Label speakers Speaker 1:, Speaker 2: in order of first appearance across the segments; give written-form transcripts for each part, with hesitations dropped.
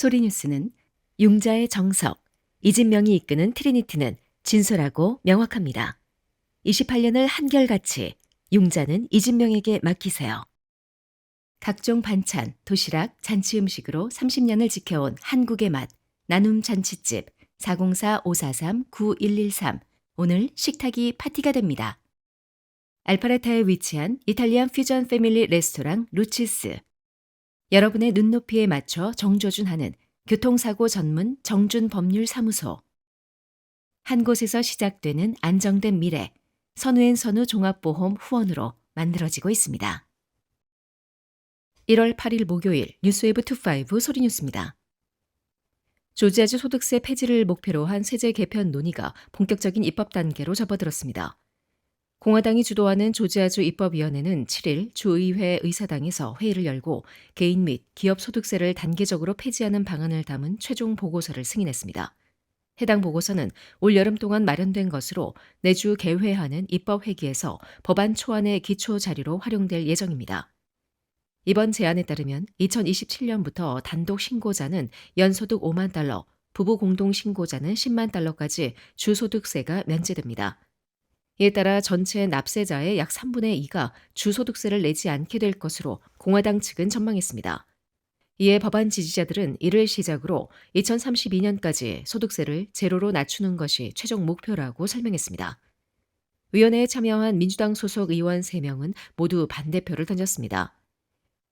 Speaker 1: 소리뉴스는 융자의 정석, 이진명이 이끄는 트리니티는 진솔하고 명확합니다. 28년을 한결같이 융자는 이진명에게 맡기세요. 각종 반찬, 도시락, 잔치 음식으로 30년을 지켜온 한국의 맛, 나눔 잔치집 404-543-9113 오늘 식탁이 파티가 됩니다. 알파레타에 위치한 이탈리안 퓨전 패밀리 레스토랑 루치스. 여러분의 눈높이에 맞춰 정조준하는 교통사고 전문 정준법률사무소. 한 곳에서 시작되는 안정된 미래, 선우앤선우 종합보험 후원으로 만들어지고 있습니다. 1월 8일 목요일 뉴스웨브25 소리뉴스입니다. 조지아주 소득세 폐지를 목표로 한 세제 개편 논의가 본격적인 입법 단계로 접어들었습니다. 공화당이 주도하는 조지아주 입법위원회는 7일 주의회 의사당에서 회의를 열고 개인 및 기업 소득세를 단계적으로 폐지하는 방안을 담은 최종 보고서를 승인했습니다. 해당 보고서는 올 여름 동안 마련된 것으로 내주 개회하는 입법회기에서 법안 초안의 기초 자료로 활용될 예정입니다. 이번 제안에 따르면 2027년부터 단독 신고자는 연소득 5만 달러, 부부 공동 신고자는 10만 달러까지 주소득세가 면제됩니다. 이에 따라 전체 납세자의 약 3분의 2가 주소득세를 내지 않게 될 것으로 공화당 측은 전망했습니다. 이에 법안 지지자들은 이를 시작으로 2032년까지 소득세를 제로로 낮추는 것이 최종 목표라고 설명했습니다. 위원회에 참여한 민주당 소속 의원 3명은 모두 반대표를 던졌습니다.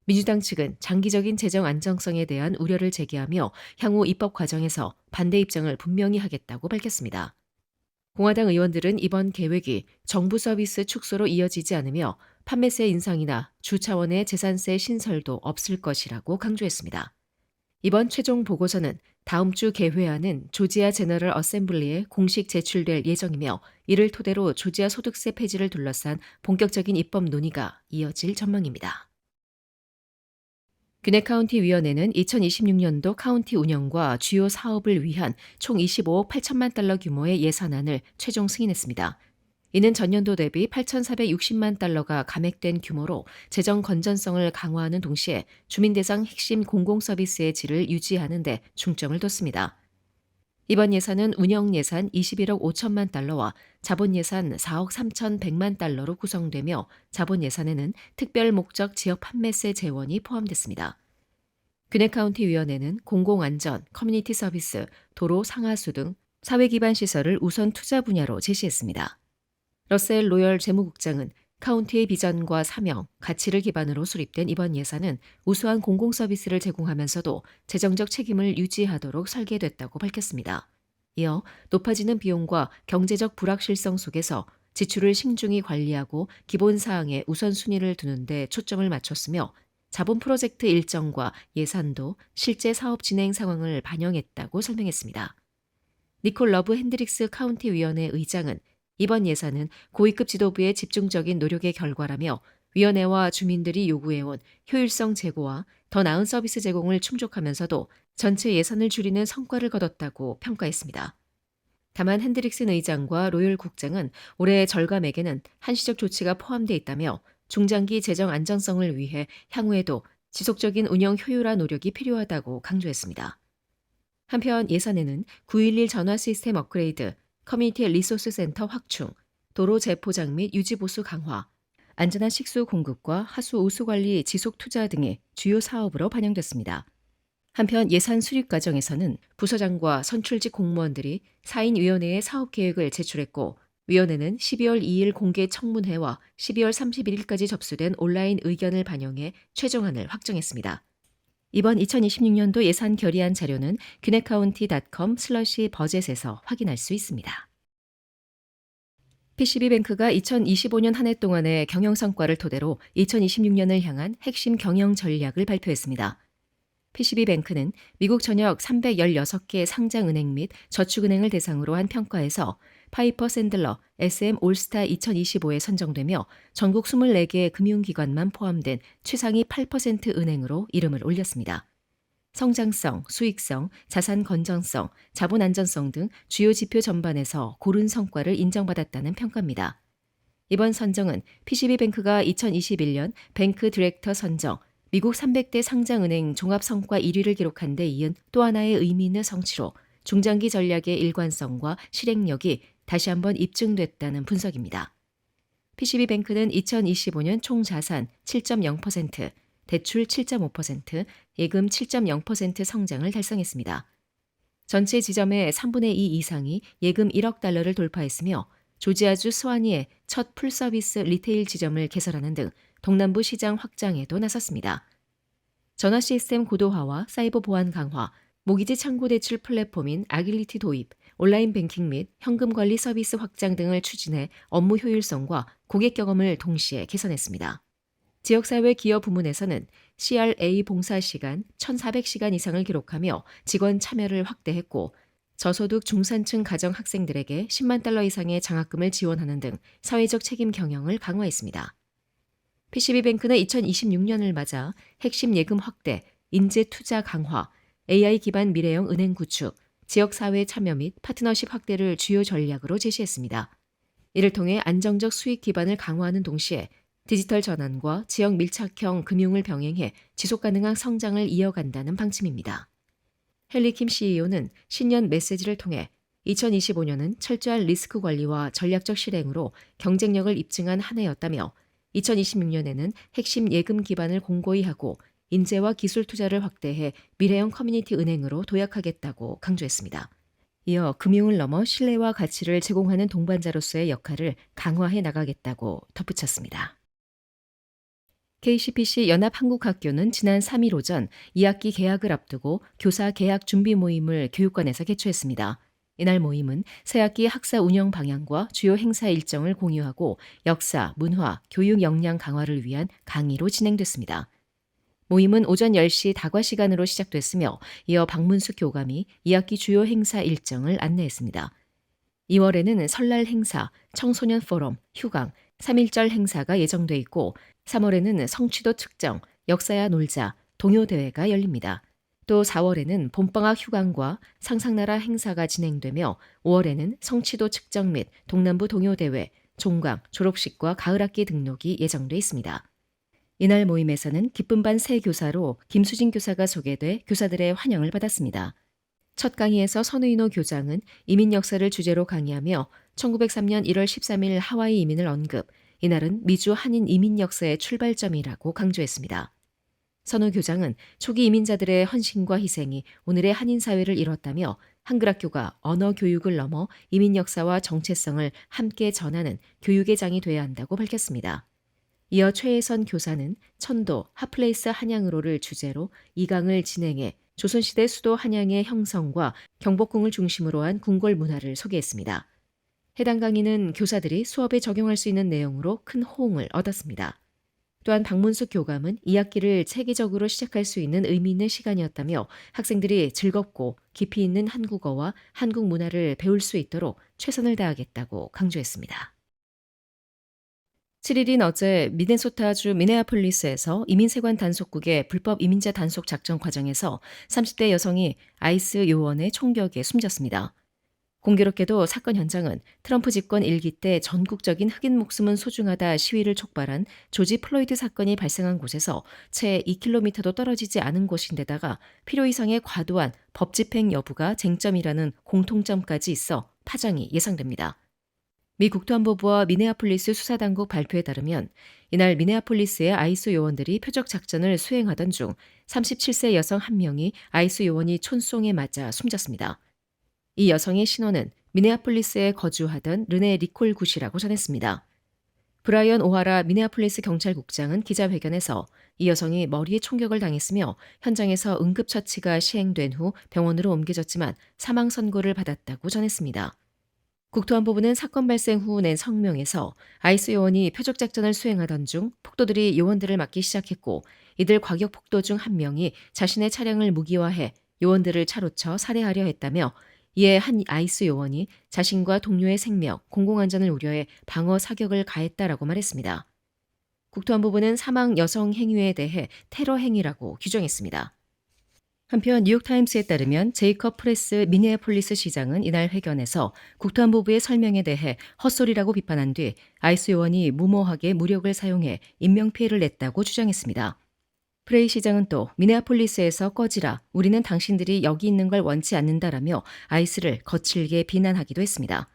Speaker 1: 민주당 측은 장기적인 재정 안정성에 대한 우려를 제기하며 향후 입법 과정에서 반대 입장을 분명히 하겠다고 밝혔습니다. 공화당 의원들은 이번 계획이 정부 서비스 축소로 이어지지 않으며 판매세 인상이나 주 차원의 재산세 신설도 없을 것이라고 강조했습니다. 이번 최종 보고서는 다음 주 개회하는 조지아 제너럴 어셈블리에 공식 제출될 예정이며 이를 토대로 조지아 소득세 폐지를 둘러싼 본격적인 입법 논의가 이어질 전망입니다. 귀넷 카운티 위원회는 2026년도 카운티 운영과 주요 사업을 위한 총 25억 8천만 달러 규모의 예산안을 최종 승인했습니다. 이는 전년도 대비 8,460만 달러가 감액된 규모로 재정 건전성을 강화하는 동시에 주민 대상 핵심 공공서비스의 질을 유지하는 데 중점을 뒀습니다. 이번 예산은 운영 예산 21억 5천만 달러와 자본 예산 4억 3,100만 달러로 구성되며 자본 예산에는 특별 목적 지역 판매세 재원이 포함됐습니다. 귀넷 카운티 위원회는 공공안전, 커뮤니티 서비스, 도로 상하수 등 사회 기반 시설을 우선 투자 분야로 제시했습니다. 러셀 로열 재무국장은 카운티의 비전과 사명, 가치를 기반으로 수립된 이번 예산은 우수한 공공서비스를 제공하면서도 재정적 책임을 유지하도록 설계됐다고 밝혔습니다. 이어 높아지는 비용과 경제적 불확실성 속에서 지출을 신중히 관리하고 기본 사항에 우선순위를 두는 데 초점을 맞췄으며 자본 프로젝트 일정과 예산도 실제 사업 진행 상황을 반영했다고 설명했습니다. 니콜 러브 핸드릭스 카운티 위원회 의장은 이번 예산은 고위급 지도부의 집중적인 노력의 결과라며 위원회와 주민들이 요구해온 효율성 제고와 더 나은 서비스 제공을 충족하면서도 전체 예산을 줄이는 성과를 거뒀다고 평가했습니다. 다만 핸드릭슨 의장과 로열 국장은 올해 절감액에는 한시적 조치가 포함돼 있다며 중장기 재정 안정성을 위해 향후에도 지속적인 운영 효율화 노력이 필요하다고 강조했습니다. 한편 예산에는 911 전화 시스템 업그레이드, 커뮤니티 리소스 센터 확충, 도로 재포장 및 유지보수 강화, 안전한 식수 공급과 하수 오수 관리 지속 투자 등의 주요 사업으로 반영됐습니다. 한편 예산 수립 과정에서는 부서장과 선출직 공무원들이 4인 위원회에 사업 계획을 제출했고 위원회는 12월 2일 공개 청문회와 12월 31일까지 접수된 온라인 의견을 반영해 최종안을 확정했습니다. 이번 2026년도 예산 결의안 자료는 귀넷카운티.com/버젯에서 확인할 수 있습니다. PCB뱅크가 2025년 한 해 동안의 경영 성과를 토대로 2026년을 향한 핵심 경영 전략을 발표했습니다. PCB뱅크는 미국 전역 316개 상장은행 및 저축은행을 대상으로 한 평가에서 파이퍼 샌들러 SM 올스타 2025에 선정되며 전국 24개 금융기관만 포함된 최상위 8% 은행으로 이름을 올렸습니다. 성장성, 수익성, 자산 건전성, 자본 안전성 등 주요 지표 전반에서 고른 성과를 인정받았다는 평가입니다. 이번 선정은 PCB뱅크가 2021년 뱅크 디렉터 선정, 미국 300대 상장은행 종합성과 1위를 기록한 데 이은 또 하나의 의미 있는 성취로 중장기 전략의 일관성과 실행력이 다시 한번 입증됐다는 분석입니다. PCB뱅크는 2025년 총 자산 7.0%, 대출 7.5%, 예금 7.0% 성장을 달성했습니다. 전체 지점의 3분의 2 이상이 예금 1억 달러를 돌파했으며 조지아주 스와니의 첫 풀서비스 리테일 지점을 개설하는 등 동남부 시장 확장에도 나섰습니다. 전화 시스템 고도화와 사이버 보안 강화, 모기지 창고 대출 플랫폼인 아길리티 도입, 온라인 뱅킹 및 현금 관리 서비스 확장 등을 추진해 업무 효율성과 고객 경험을 동시에 개선했습니다. 지역사회 기업 부문에서는 CRA 봉사 시간 1,400시간 이상을 기록하며 직원 참여를 확대했고 저소득 중산층 가정 학생들에게 10만 달러 이상의 장학금을 지원하는 등 사회적 책임 경영을 강화했습니다. PCB뱅크는 2026년을 맞아 핵심 예금 확대, 인재 투자 강화, AI 기반 미래형 은행 구축, 지역사회 참여 및 파트너십 확대를 주요 전략으로 제시했습니다. 이를 통해 안정적 수익 기반을 강화하는 동시에 디지털 전환과 지역 밀착형 금융을 병행해 지속가능한 성장을 이어간다는 방침입니다. 헨리 킴 CEO는 신년 메시지를 통해 2025년은 철저한 리스크 관리와 전략적 실행으로 경쟁력을 입증한 한 해였다며 2026년에는 핵심 예금 기반을 공고히 하고 인재와 기술 투자를 확대해 미래형 커뮤니티 은행으로 도약하겠다고 강조했습니다. 이어 금융을 넘어 신뢰와 가치를 제공하는 동반자로서의 역할을 강화해 나가겠다고 덧붙였습니다. KCPC 연합한국학교는 지난 3일 오전 2학기 개학을 앞두고 교사 개학 준비 모임을 교육관에서 개최했습니다. 이날 모임은 새학기 학사 운영 방향과 주요 행사 일정을 공유하고 역사, 문화, 교육 역량 강화를 위한 강의로 진행됐습니다. 모임은 오전 10시 다과 시간으로 시작됐으며 이어 박문숙 교감이 2학기 주요 행사 일정을 안내했습니다. 2월에는 설날 행사, 청소년 포럼, 휴강, 3.1절 행사가 예정돼 있고 3월에는 성취도 측정, 역사야 놀자, 동요대회가 열립니다. 또 4월에는 봄방학 휴강과 상상나라 행사가 진행되며 5월에는 성취도 측정 및 동남부 동요대회, 종강, 졸업식과 가을학기 등록이 예정돼 있습니다. 이날 모임에서는 기쁨 반 새 교사로 김수진 교사가 소개돼 교사들의 환영을 받았습니다. 첫 강의에서 선우인호 교장은 이민 역사를 주제로 강의하며 1903년 1월 13일 하와이 이민을 언급, 이날은 미주 한인 이민 역사의 출발점이라고 강조했습니다. 선우 교장은 초기 이민자들의 헌신과 희생이 오늘의 한인 사회를 이뤘다며 한글학교가 언어 교육을 넘어 이민 역사와 정체성을 함께 전하는 교육의 장이 돼야 한다고 밝혔습니다. 이어 최혜선 교사는 천도, 핫플레이스 한양으로를 주제로 2강을 진행해 조선시대 수도 한양의 형성과 경복궁을 중심으로 한 궁궐 문화를 소개했습니다. 해당 강의는 교사들이 수업에 적용할 수 있는 내용으로 큰 호응을 얻었습니다. 또한 박문숙 교감은 2학기를 체계적으로 시작할 수 있는 의미 있는 시간이었다며 학생들이 즐겁고 깊이 있는 한국어와 한국 문화를 배울 수 있도록 최선을 다하겠다고 강조했습니다. 7일인 어제 미네소타주 미네아폴리스에서 이민세관 단속국의 불법 이민자 단속 작전 과정에서 30대 여성이 아이스 요원의 총격에 숨졌습니다. 공교롭게도 사건 현장은 트럼프 집권 1기 때 전국적인 흑인 목숨은 소중하다 시위를 촉발한 조지 플로이드 사건이 발생한 곳에서 채 2km도 떨어지지 않은 곳인데다가 필요 이상의 과도한 법 집행 여부가 쟁점이라는 공통점까지 있어 파장이 예상됩니다. 미 국토안보부와 미네아폴리스 수사당국 발표에 따르면 이날 미네아폴리스의 아이스 요원들이 표적 작전을 수행하던 중 37세 여성 한 명이 아이스 요원이 촌송에 맞아 숨졌습니다. 이 여성의 신원은 미네아폴리스에 거주하던 르네 리콜 굿이라고 전했습니다. 브라이언 오하라 미네아폴리스 경찰국장은 기자회견에서 이 여성이 머리에 총격을 당했으며 현장에서 응급처치가 시행된 후 병원으로 옮겨졌지만 사망 선고를 받았다고 전했습니다. 국토안보부는 사건 발생 후 낸 성명에서 아이스 요원이 표적작전을 수행하던 중 폭도들이 요원들을 맞기 시작했고 이들 과격 폭도 중 한 명이 자신의 차량을 무기화해 요원들을 차로쳐 살해하려 했다며 이에 한 아이스 요원이 자신과 동료의 생명, 공공안전을 우려해 방어 사격을 가했다라고 말했습니다. 국토안보부는 사망 여성 행위에 대해 테러 행위라고 규정했습니다. 한편 뉴욕타임스에 따르면 제이컵 프레스 미네아폴리스 시장은 이날 회견에서 국토안보부의 설명에 대해 헛소리라고 비판한 뒤 아이스 요원이 무모하게 무력을 사용해 인명피해를 냈다고 주장했습니다. 프레이 시장은 또 미네아폴리스에서 꺼지라, 우리는 당신들이 여기 있는 걸 원치 않는다라며 아이스를 거칠게 비난하기도 했습니다.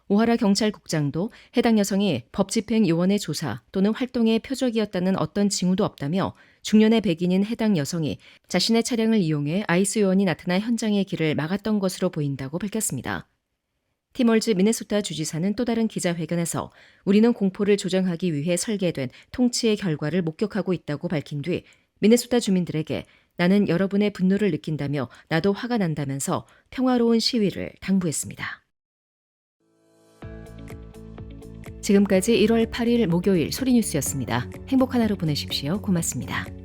Speaker 1: 오하라 경찰국장도 해당 여성이 법집행 요원의 조사 또는 활동의 표적이었다는 어떤 징후도 없다며 중년의 백인인 해당 여성이 자신의 차량을 이용해 아이스 요원이 나타난 현장의 길을 막았던 것으로 보인다고 밝혔습니다. 티멀즈 미네소타 주지사는 또 다른 기자회견에서 우리는 공포를 조정하기 위해 설계된 통치의 결과를 목격하고 있다고 밝힌 뒤 미네소타 주민들에게 나는 여러분의 분노를 느낀다며 나도 화가 난다면서 평화로운 시위를 당부했습니다. 지금까지 1월 8일 목요일 소리뉴스였습니다. 행복한 하루 보내십시오. 고맙습니다.